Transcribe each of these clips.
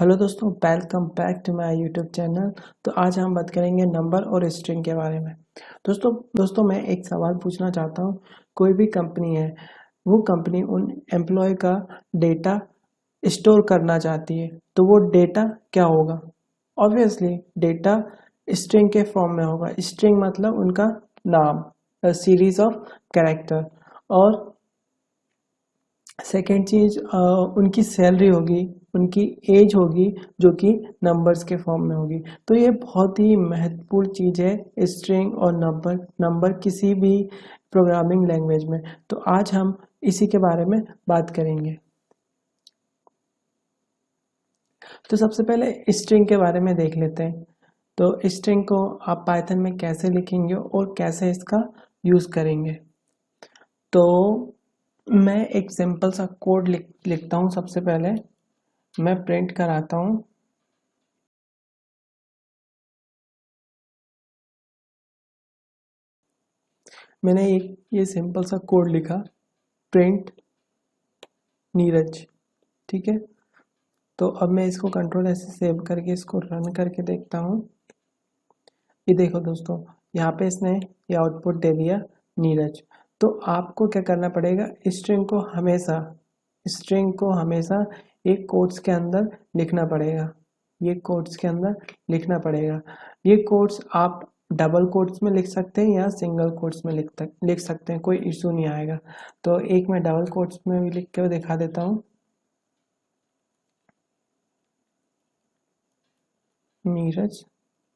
Hello दोस्तों, welcome back to my YouTube channel. तो आज हम बात करेंगे नंबर और स्ट्रिंग के बारे में। दोस्तों मैं एक सवाल पूछना चाहता हूँ। कोई भी कंपनी है, वो कंपनी उन एम्प्लॉय का डेटा स्टोर करना चाहती है, तो वो डेटा क्या होगा? ऑब्वियसली डेटा स्ट्रिंग के फॉर्म में होगा। स्ट्रिंग मतलब उनका नाम, सीरीज ऑफ कैरेक्टर। और सेकेंड चीज़ उनकी सैलरी होगी, उनकी एज होगी, जो कि नंबर्स के फॉर्म में होगी। तो ये बहुत ही महत्वपूर्ण चीज़ है, स्ट्रिंग और नंबर किसी भी प्रोग्रामिंग लैंग्वेज में। तो आज हम इसी के बारे में बात करेंगे। तो सबसे पहले स्ट्रिंग के बारे में देख लेते हैं। तो स्ट्रिंग को आप पाइथन में कैसे लिखेंगे और कैसे इसका यूज़ करेंगे। तो मैं एक सिंपल सा कोड लिखता हूँ। सबसे पहले मैं प्रिंट कराता हूँ। मैंने एक ये सिंपल सा कोड लिखा, प्रिंट नीरज। ठीक है। तो अब मैं इसको कंट्रोल ऐसे सेव करके इसको रन करके देखता हूँ। ये देखो दोस्तों, यहाँ पे इसने ये आउटपुट दे दिया नीरज। तो आपको क्या करना पड़ेगा, स्ट्रिंग को हमेशा एक कोट्स के अंदर लिखना पड़ेगा। ये कोट्स के अंदर लिखना पड़ेगा। ये कोट्स आप डबल कोट्स में लिख सकते हैं या सिंगल कोट्स में लिख सकते हैं, कोई इशू नहीं आएगा। तो एक मैं डबल कोट्स में भी लिख के दिखा देता हूँ। नीरज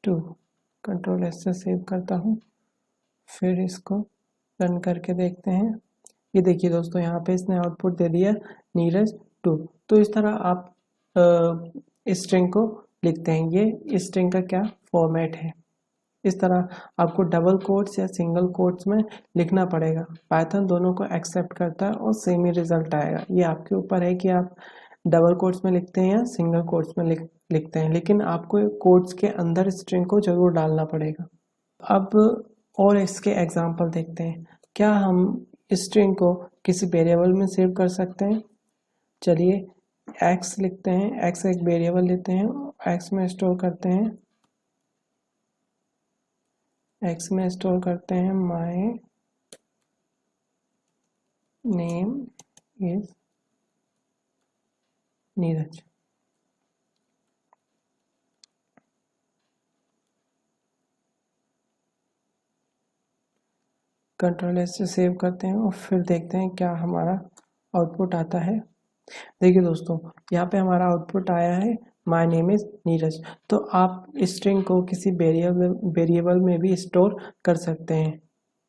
2, कंट्रोल एस से सेव करता हूँ, फिर इसको रन करके देखते हैं। ये देखिए दोस्तों, यहाँ पे इसने आउटपुट दे दिया नीरज 2। तो इस तरह आप स्ट्रिंग को लिखते हैं। ये स्ट्रिंग का क्या फॉर्मेट है। इस तरह आपको डबल कोट्स या सिंगल कोट्स में लिखना पड़ेगा। पाइथन दोनों को एक्सेप्ट करता है और सेम ही रिजल्ट आएगा। ये आपके ऊपर है कि आप डबल कोट्स में लिखते हैं या सिंगल कोट्स में लिखते हैं, लेकिन आपको कोट्स के अंदर स्ट्रिंग को जरूर डालना पड़ेगा। अब और इसके एग्जाम्पल देखते हैं। क्या हम स्ट्रिंग को किसी वेरिएबल में सेव कर सकते हैं? चलिए एक्स लिखते हैं, एक्स एक वेरिएबल लेते हैं, एक्स में स्टोर करते हैं। एक्स में स्टोर करते हैं my name is Neeraj. Control S से सेव करते हैं और फिर देखते हैं क्या हमारा आउटपुट आता है। देखिए दोस्तों, यहाँ पे हमारा आउटपुट आया है माय नेम इज नीरज। तो आप स्ट्रिंग को किसी वेरिएबल में भी स्टोर कर सकते हैं।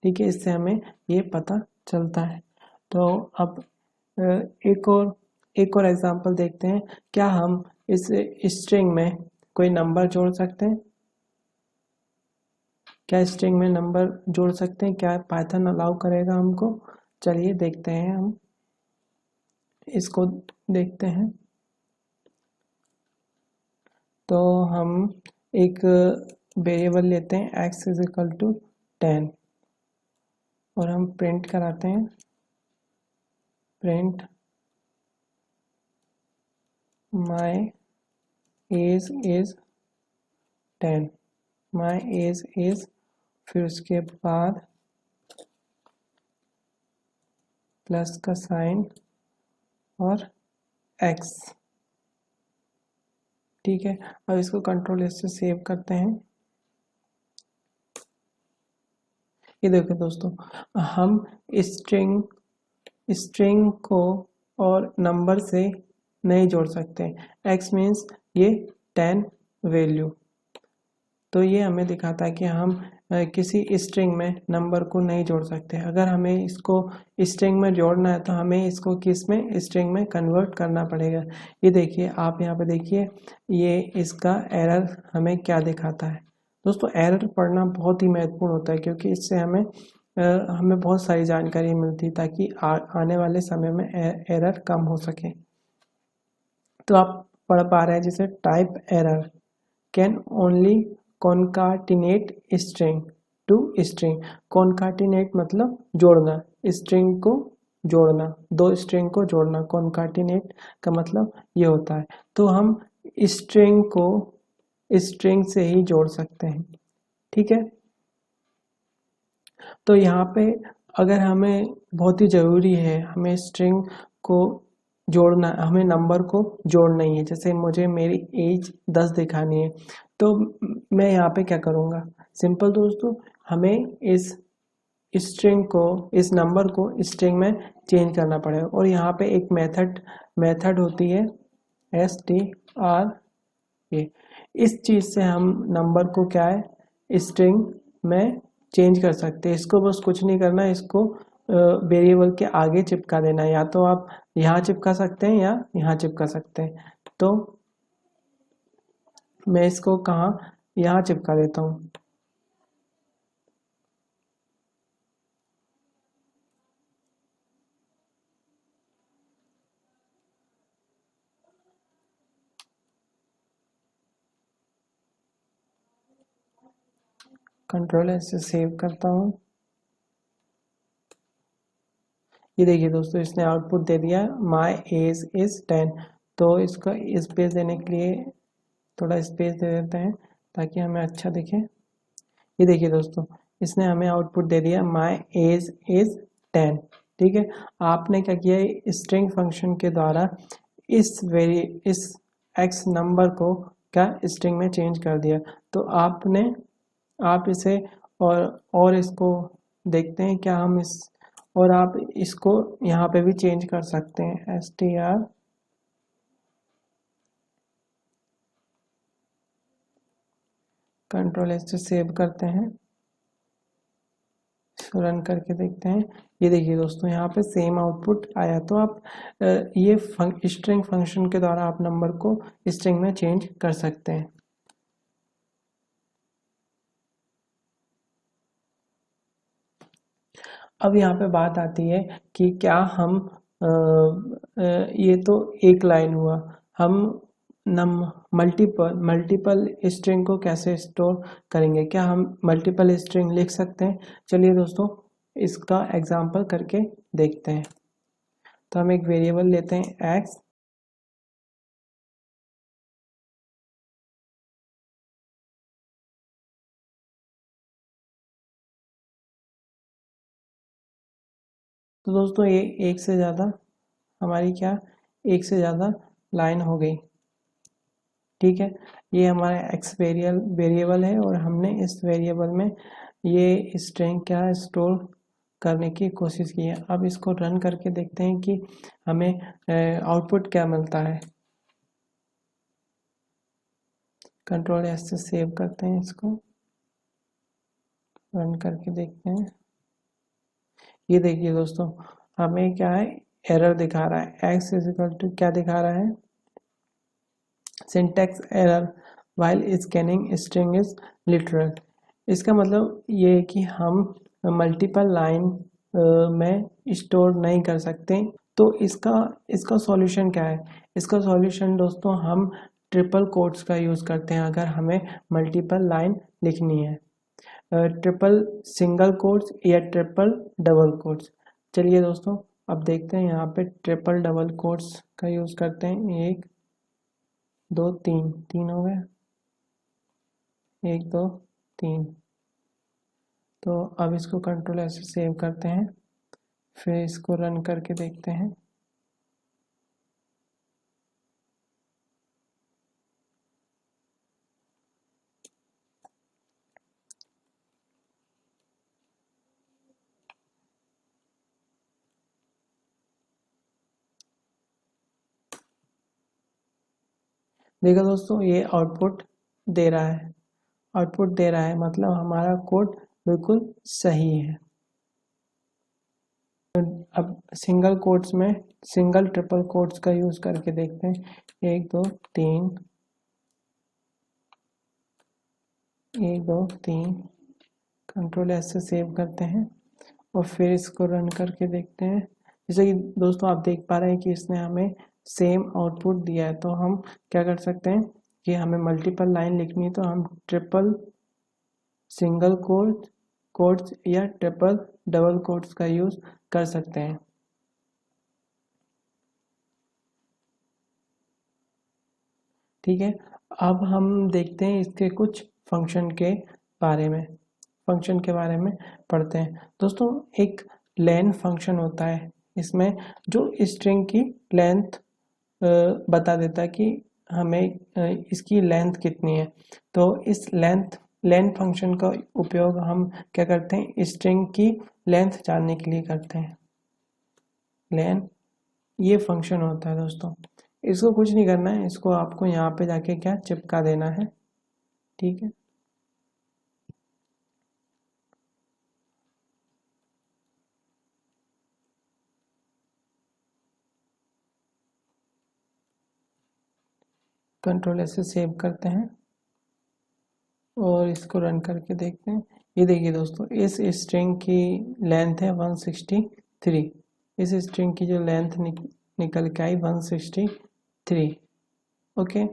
ठीक है, इससे हमें ये पता चलता है। तो अब अ, एक और एग्जांपल देखते हैं। क्या हम इस स्ट्रिंग में कोई नंबर जोड़ सकते हैं? क्या स्ट्रिंग में नंबर जोड़ सकते हैं? क्या पाइथन अलाउ करेगा हमको? चलिए देखते हैं, हम इसको देखते हैं। तो हम एक वेरिएबल लेते हैं x इज इक्वल टू 10 और हम प्रिंट कराते हैं, print my age is 10, my age is, फिर उसके बाद प्लस का साइन और x। ठीक है, अब इसको कंट्रोल एस से सेव करते हैं। ये देखो दोस्तों, हम स्ट्रिंग स्ट्रिंग को और नंबर से नहीं जोड़ सकते। x मीन्स ये 10 वैल्यू। तो ये हमें दिखाता है कि हम किसी स्ट्रिंग में नंबर को नहीं जोड़ सकते। अगर हमें इसको स्ट्रिंग में जोड़ना है तो हमें इसको किस में, स्ट्रिंग में कन्वर्ट करना पड़ेगा। ये देखिए, आप यहाँ पे देखिए, ये इसका एरर हमें क्या दिखाता है। दोस्तों एरर पढ़ना बहुत ही महत्वपूर्ण होता है, क्योंकि इससे हमें बहुत सारी जानकारी मिलती है, ताकि आने वाले समय में एरर कम हो सके। तो आप पढ़ पा रहे हैं, जैसे type error can only concatenate string to string. Concatenate मतलब जोड़ना, स्ट्रिंग को जोड़ना, दो स्ट्रिंग को जोड़ना। कॉन्काटिनेट का मतलब ये होता है। तो हम स्ट्रिंग को स्ट्रिंग से ही जोड़ सकते हैं। ठीक है, तो यहाँ पे अगर हमें बहुत ही ज़रूरी है, हमें स्ट्रिंग को जोड़ना, हमें नंबर को जोड़ना ही है। जैसे मुझे मेरी एज 10 दिखानी है, तो मैं यहाँ पे क्या करूँगा, सिंपल दोस्तों, हमें इस स्ट्रिंग को, इस नंबर को स्ट्रिंग में चेंज करना पड़ेगा। और यहाँ पे एक मेथड होती है str, ये इस चीज़ से हम नंबर को क्या है, स्ट्रिंग में चेंज कर सकते हैं। इसको बस कुछ नहीं करना है, इसको वेरिएबल के आगे चिपका देना है। या तो आप यहाँ चिपका सकते हैं या यहाँ चिपका सकते हैं। तो मैं इसको कहाँ, यहाँ चिपका देता हूँ। कंट्रोल एस से सेव करता हूँ। ये देखिए दोस्तों, इसने आउटपुट दे दिया माई एज इज 10। तो इसका स्पेस देने के लिए थोड़ा स्पेस दे देते हैं ताकि हमें अच्छा दिखे। ये देखिए दोस्तों, इसने हमें आउटपुट दे दिया माई एज इज 10। ठीक है, आपने क्या किया, स्ट्रिंग फंक्शन के द्वारा इस एक्स नंबर को क्या स्ट्रिंग में चेंज कर दिया। तो आप इसे और इसको देखते हैं क्या हम इस, और आप इसको यहाँ पे भी चेंज कर सकते हैं, str, कंट्रोल एस से सेव करते हैं, रन करके देखते हैं। ये देखिए दोस्तों, यहाँ पे सेम आउटपुट आया। तो आप ये स्ट्रिंग फंक्शन के द्वारा आप नंबर को स्ट्रिंग में चेंज कर सकते हैं। अब यहाँ पे बात आती है कि क्या हम ये तो एक लाइन हुआ, हम नम मल्टीपल स्ट्रिंग को कैसे स्टोर करेंगे, क्या हम मल्टीपल स्ट्रिंग लिख सकते हैं। चलिए दोस्तों, इसका एग्जांपल करके देखते हैं। तो हम एक वेरिएबल लेते हैं x, तो दोस्तों ये एक से ज़्यादा हमारी क्या, एक से ज़्यादा लाइन हो गई। ठीक है, ये हमारा एक्स वेरिएबल है और हमने इस वेरिएबल में ये स्ट्रिंग क्या स्टोर करने की कोशिश की है। अब इसको रन करके देखते हैं कि हमें आउटपुट क्या मिलता है। कंट्रोल एस से सेव करते हैं, इसको रन करके देखते हैं। ये देखिए दोस्तों, हमें क्या है, एरर दिखा रहा है, एक्स इज इक्वल टू क्या दिखा रहा है, syntax error while scanning string is literal. इसका मतलब ये है कि हम मल्टीपल लाइन में स्टोर नहीं कर सकते। तो इसका इसका सॉल्यूशन क्या है, इसका सॉल्यूशन दोस्तों, हम ट्रिपल कोट्स का यूज़ करते हैं अगर हमें मल्टीपल लाइन लिखनी है। ट्रिपल सिंगल कोट्स या ट्रिपल डबल कोट्स। चलिए दोस्तों, अब देखते हैं, यहाँ पे ट्रिपल डबल कोट्स का यूज़ करते हैं। एक दो तीन, तीन हो गए, एक दो तीन। तो अब इसको कंट्रोल ऐसे सेव करते हैं, फिर इसको रन करके देखते हैं। देखो दोस्तों, ये आउटपुट दे रहा है, आउटपुट दे रहा है, मतलब हमारा कोड बिल्कुल सही है। अब सिंगल कोट्स में सिंगल ट्रिपल कोट्स का यूज़ करके देखते हैं। एक दो तीन, एक दो तीन, कंट्रोल एस से सेव करते हैं और फिर इसको रन करके देखते हैं। जैसे कि दोस्तों आप देख पा रहे हैं कि इसने हमें सेम आउटपुट दिया है। तो हम क्या कर सकते हैं कि हमें मल्टीपल लाइन लिखनी है, तो हम ट्रिपल सिंगल कोट्स या ट्रिपल डबल कोट्स का यूज़ कर सकते हैं। ठीक है। अब हम देखते हैं इसके कुछ फंक्शन के बारे में, फंक्शन के बारे में पढ़ते हैं। दोस्तों एक लेन फंक्शन होता है, इसमें जो स्ट्रिंग की लेंथ बता देता है कि हमें इसकी लेंथ कितनी है। तो इस लेंथ फंक्शन का उपयोग हम क्या करते हैं, स्ट्रिंग की लेंथ जानने के लिए करते हैं। लेन ये फंक्शन होता है दोस्तों, इसको कुछ नहीं करना है, इसको आपको यहाँ पे जाके क्या चिपका देना है, ठीक है। कंट्रोल ऐसे सेव करते हैं और इसको रन करके देखते हैं। ये देखिए दोस्तों, इस स्ट्रिंग की लेंथ है 163। इस स्ट्रिंग की जो लेंथ निकल के आई 163। ओके,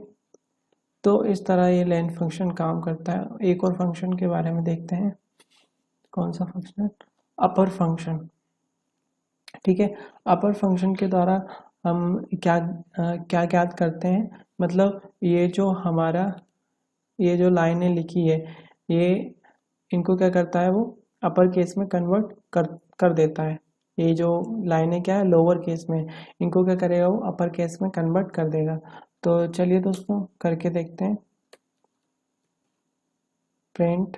तो इस तरह ये लेंथ फंक्शन काम करता है। एक और फंक्शन के बारे में देखते हैं। कौन सा फंक्शन? अपर फंक्शन, ठीक है। अपर फंक्शन के द्वारा हम क्या ज्ञात करते हैं, मतलब ये जो हमारा ये जो लाइनें लिखी है, ये इनको क्या करता है, वो अपर केस में कन्वर्ट कर देता है। ये जो लाइनें क्या है लोअर केस में, इनको क्या करेगा, वो अपर केस में कन्वर्ट कर देगा। तो चलिए दोस्तों करके देखते हैं। प्रिंट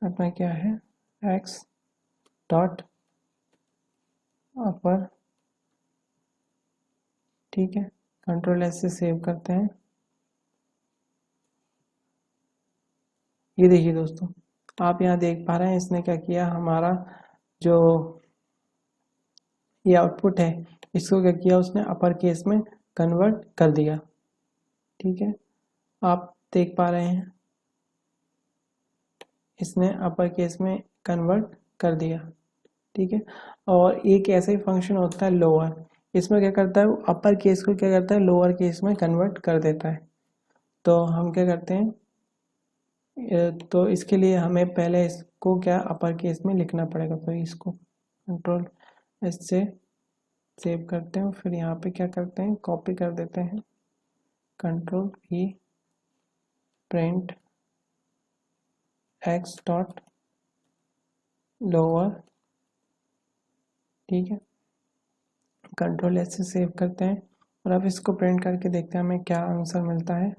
अपना क्या है, एक्स डॉट अपर, ठीक है। कंट्रोल एस से सेव करते हैं। ये देखिए दोस्तों, आप यहाँ देख पा रहे हैं इसने क्या किया, हमारा जो ये आउटपुट है इसको क्या किया, उसने अपर केस में कन्वर्ट कर दिया, ठीक है। आप देख पा रहे हैं इसने अपर केस में कन्वर्ट कर दिया, ठीक है। और एक ऐसा ही फंक्शन होता है लोअर, इसमें क्या करता है, वो अपर केस को क्या करता है लोअर केस में कन्वर्ट कर देता है। तो हम क्या करते हैं, तो इसके लिए हमें पहले इसको क्या अपर केस में लिखना पड़ेगा। तो इसको कंट्रोल इससे सेव करते हैं, फिर यहाँ पे क्या करते हैं, कॉपी कर देते हैं। कंट्रोल ई प्रिंट एक्स डॉट लोअर, ठीक है। कंट्रोल एस से सेव करते हैं और अब इसको प्रिंट करके देखते हैं हमें क्या आंसर मिलता है।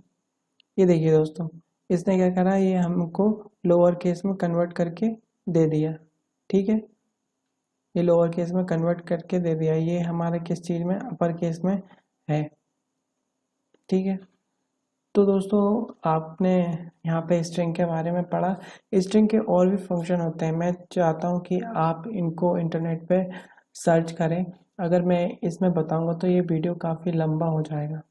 ये देखिए दोस्तों, इसने क्या करा, ये हमको लोअर केस में कन्वर्ट करके दे दिया, ठीक है। ये लोअर केस में कन्वर्ट करके दे दिया, ये हमारे किस चीज़ में, अपर केस में है, ठीक है। तो दोस्तों आपने यहाँ पे स्ट्रिंग के बारे में पढ़ा। स्ट्रिंग के और भी फंक्शन होते हैं, मैं चाहता हूँ कि आप इनको इंटरनेट पे सर्च करें। अगर मैं इसमें बताऊँगा तो ये वीडियो काफ़ी लंबा हो जाएगा।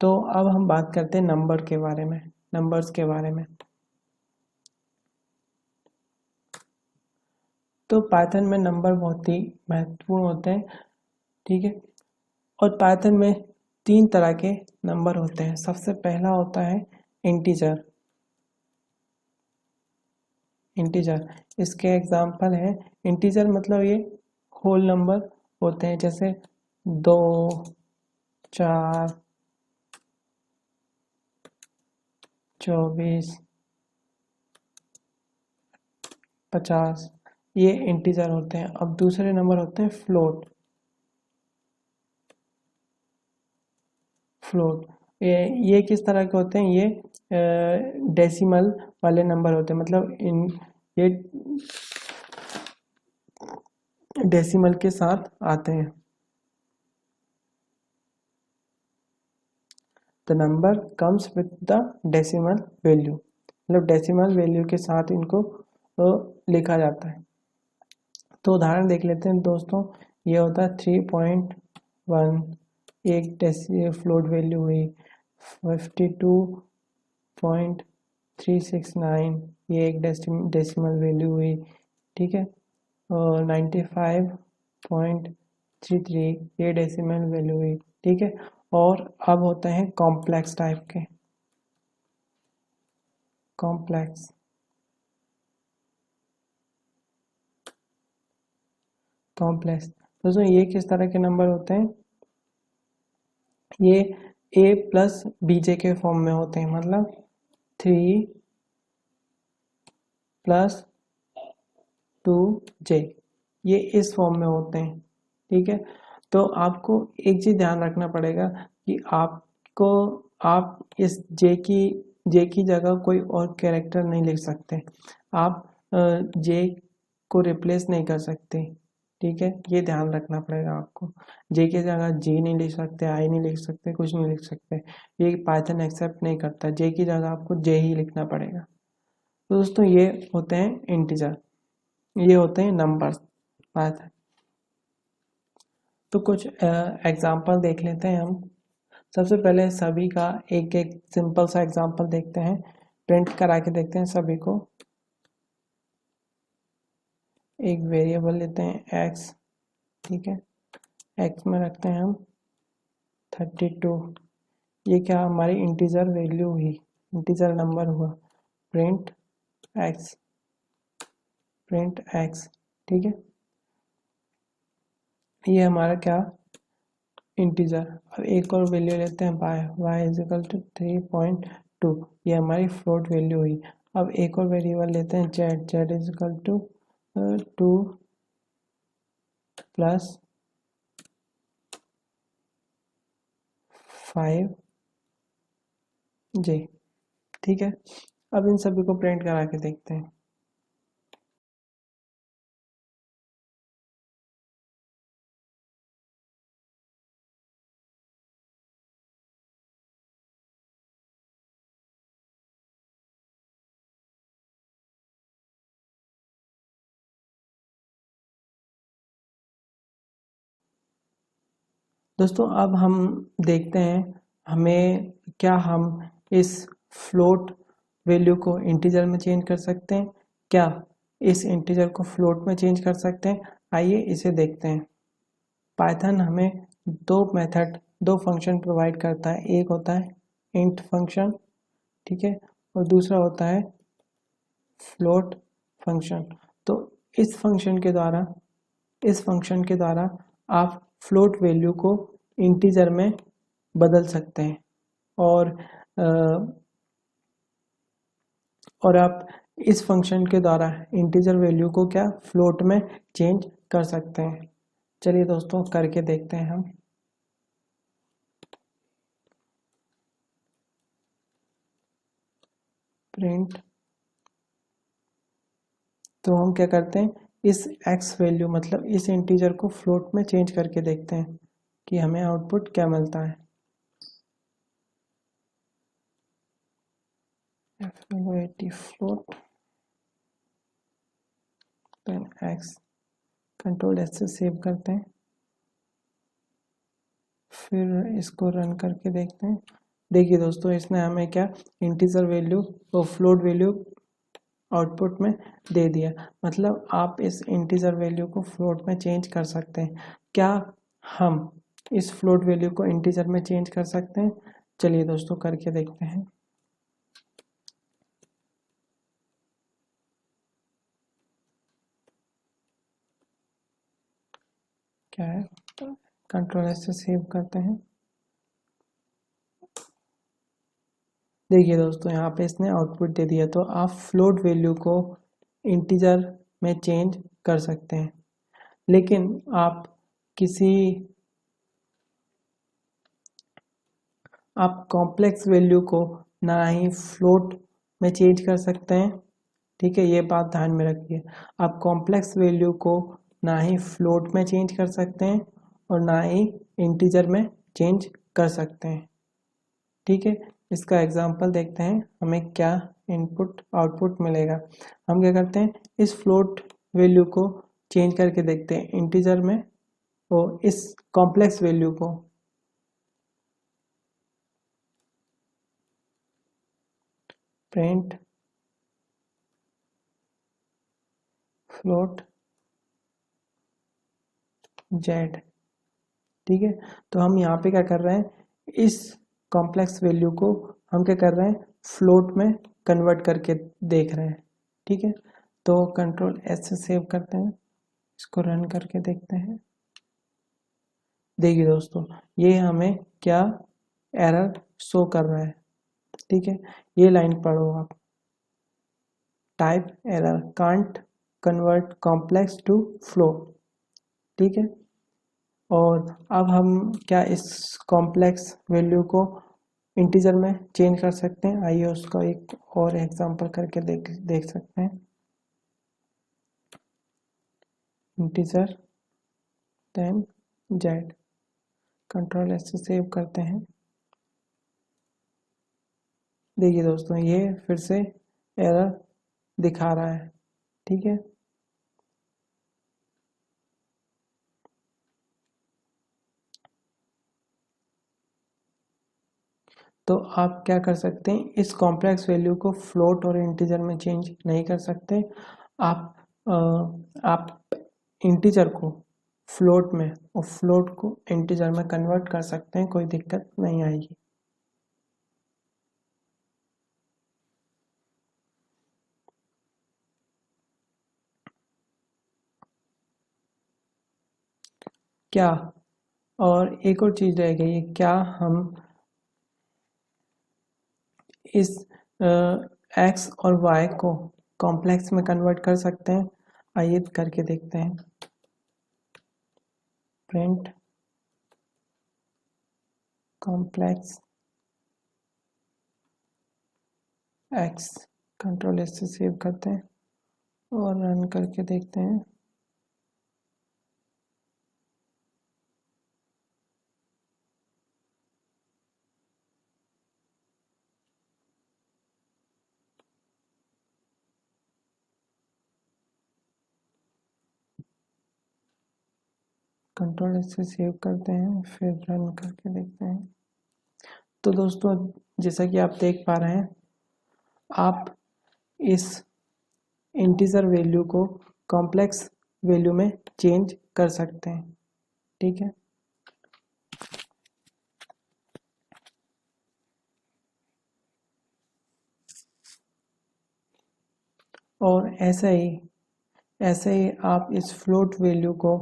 तो अब हम बात करते हैं नंबर के बारे में, नंबर्स के बारे में। तो पाइथन में नंबर बहुत ही महत्वपूर्ण होते हैं, ठीक है। और पाइथन में तीन तरह के नंबर होते हैं। सबसे पहला होता है इंटीजर। इंटीजर इसके एग्जाम्पल है, इंटीजर मतलब ये होल नंबर होते हैं, जैसे 2, 4, 24, 50, ये इंटीजर होते हैं। अब दूसरे नंबर होते हैं फ्लोट। फ्लोट ये किस तरह के होते हैं, ये डेसिमल वाले नंबर होते हैं, मतलब इन ये डेसिमल के साथ आते हैं। The number comes with the decimal value, मतलब डेसिमल वैल्यू के साथ इनको लिखा जाता है। तो उदाहरण देख लेते हैं दोस्तों, ये होता है 3.1, एक फ्लोट वैल्यू हुई। 52.369, ये एक डेसिमल वैल्यू हुई, ठीक है। और 95.33, ये डेसिमल वैल्यू हुई, ठीक है। और अब होते हैं कॉम्प्लेक्स टाइप के, कॉम्प्लेक्स कॉम्प्लेक्स दोस्तों ये किस तरह के नंबर होते हैं, ये a प्लस bj के फॉर्म में होते हैं, मतलब 3 प्लस 2j, ये इस फॉर्म में होते हैं। ठीक है, तो आपको एक चीज ध्यान रखना पड़ेगा कि आप इस j की जगह कोई और कैरेक्टर नहीं लिख सकते, आप j को रिप्लेस नहीं कर सकते। ठीक है, ये ध्यान रखना पड़ेगा आपको। j की जगह g नहीं लिख सकते, i नहीं लिख सकते, कुछ नहीं लिख सकते, ये पाइथन एक्सेप्ट नहीं करता। j की जगह आपको j ही लिखना पड़ेगा। तो दोस्तों ये होते हैं इंटीजर, ये होते हैं नंबर्स पाइथन। तो कुछ एग्जाम्पल देख लेते हैं हम। सबसे पहले सभी का एक एक सिंपल सा एग्जाम्पल देखते हैं, प्रिंट करा के देखते हैं सभी को। एक वेरिएबल लेते हैं x, ठीक है, x में रखते हैं हम 32, ये क्या हमारी इंटीजर वैल्यू हुई, इंटीजर नंबर हुआ। प्रिंट x, प्रिंट x, ठीक है, ये हमारा क्या इंटीजर। अब एक और वैल्यू लेते हैं y इज इक्वल टू 3.2, ये हमारी फ्लोट वैल्यू हुई। अब एक और वेरिएबल लेते हैं z is equal to 2 plus 5j, ठीक है। अब इन सभी को प्रिंट करा के देखते हैं। दोस्तों अब हम देखते हैं हम इस फ्लोट वैल्यू को इंटीजर में चेंज कर सकते हैं क्या, इस इंटीजर को फ्लोट में चेंज कर सकते हैं। आइए इसे देखते हैं। पाइथन हमें दो फंक्शन प्रोवाइड करता है, एक होता है इंट फंक्शन, ठीक है, और दूसरा होता है फ्लोट फंक्शन। तो इस फंक्शन के द्वारा आप फ्लोट वैल्यू को इंटीजर में बदल सकते हैं, और आप इस फंक्शन के द्वारा इंटीजर वैल्यू को क्या फ्लोट में चेंज कर सकते हैं। चलिए दोस्तों करके देखते हैं हम। प्रिंट, तो हम क्या करते हैं, इस x वैल्यू मतलब इस इंटीजर को फ्लोट में चेंज करके देखते हैं कि हमें आउटपुट क्या मिलता है। Float pen x, control S से सेव करते हैं, फिर इसको रन करके देखते हैं। देखिए दोस्तों इसने हमें क्या इंटीजर वैल्यू और फ्लोट वैल्यू आउटपुट में दे दिया। मतलब आप इस इंटीजर वैल्यू को फ्लोट में चेंज कर सकते हैं। क्या हम इस फ्लोट वैल्यू को इंटीजर में चेंज कर सकते हैं? चलिए दोस्तों करके देखते हैं। क्या है, कंट्रोल एस से सेव करते हैं। देखिए दोस्तों यहाँ पे इसने आउटपुट दे दिया। तो आप फ्लोट वैल्यू को इंटीजर में चेंज कर सकते हैं, लेकिन आप कॉम्प्लेक्स वैल्यू को ना ही फ्लोट में चेंज कर सकते हैं, ठीक है, ये बात ध्यान में रखिए। आप कॉम्प्लेक्स वैल्यू को ना ही फ्लोट में चेंज कर सकते हैं और ना ही इंटीजर में चेंज कर सकते हैं, ठीक है। इसका एग्जांपल देखते हैं हमें क्या इनपुट आउटपुट मिलेगा। हम क्या करते हैं, इस फ्लोट वैल्यू को चेंज करके देखते हैं इंटीजर में, और इस कॉम्प्लेक्स वैल्यू को प्रिंट फ्लोट जेड, ठीक है। तो हम यहाँ पे क्या कर रहे हैं, इस कॉम्प्लेक्स वैल्यू को हम क्या कर रहे हैं, फ्लोट में कन्वर्ट करके देख रहे हैं, ठीक है। तो कंट्रोल एस से सेव करते हैं, इसको रन करके देखते हैं। देखिए दोस्तों ये हमें क्या एरर शो कर रहा है। ठीक है, ये लाइन पढ़ो आप। Type error can't convert complex to float. ठीक है, और अब हम क्या इस कॉम्प्लेक्स वैल्यू को इंटीजर में चेंज कर सकते हैं? आइए उसका एक और एग्जांपल करके देख सकते हैं। Integer then z, control S से सेव करते हैं। देखिए दोस्तों, ये फिर से एरर दिखा रहा है। ठीक है, तो आप क्या कर सकते हैं, इस कॉम्प्लेक्स वैल्यू को फ्लोट और इंटीजर में चेंज नहीं कर सकते। आप इंटीजर को फ्लोट में और फ्लोट को इंटीजर में कन्वर्ट कर सकते हैं, कोई दिक्कत नहीं आएगी। क्या, और एक और चीज रह गई है, क्या हम इस एक्स और वाई को कॉम्प्लेक्स में कन्वर्ट कर सकते हैं? आइए करके देखते हैं। Print complex x, control S से सेव करते हैं और रन करके देखते हैं। कंट्रोल एस से सेव करते हैं, फिर रन करके देखते हैं। तो दोस्तों, जैसा कि आप देख पा रहे हैं, आप इस इंटीजर वैल्यू को कॉम्प्लेक्स वैल्यू में चेंज कर सकते हैं। ठीक है, और ऐसे ही आप इस फ्लोट वैल्यू को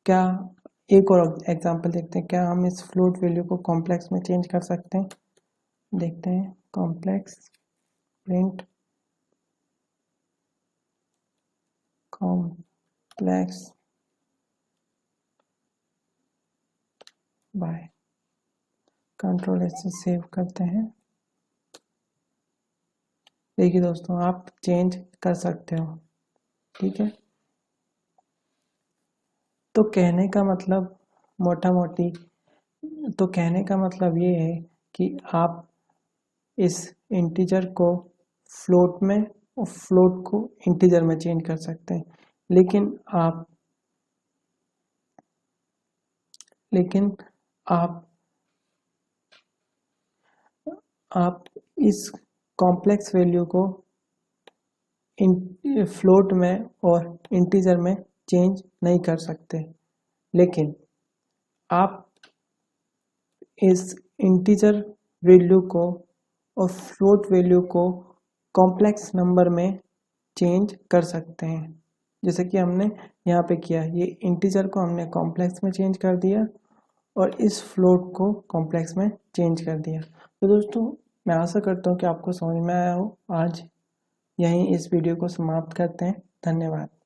क्या, एक और एग्जांपल देखते हैं, क्या हम इस फ्लोट वैल्यू को कॉम्प्लेक्स में चेंज कर सकते हैं? देखते हैं। Complex print complex by, control S से सेव करते हैं। देखिए दोस्तों, आप चेंज कर सकते हो। ठीक है, तो कहने का मतलब, मोटा मोटी तो कहने का मतलब ये है कि आप इस इंटीजर को फ्लोट में और फ्लोट को इंटीजर में चेंज कर सकते हैं, लेकिन आप लेकिन आप आप इस कॉम्प्लेक्स वैल्यू को फ्लोट में और इंटीजर में चेंज नहीं कर सकते, लेकिन आप इस इंटीजर वैल्यू को और फ्लोट वैल्यू को कॉम्प्लेक्स नंबर में चेंज कर सकते हैं, जैसे कि हमने यहाँ पे किया। ये इंटीजर को हमने कॉम्प्लेक्स में चेंज कर दिया और इस फ्लोट को कॉम्प्लेक्स में चेंज कर दिया। तो दोस्तों, मैं आशा करता हूँ कि आपको समझ में आया हो। आज यहीं इस वीडियो को समाप्त करते हैं। धन्यवाद।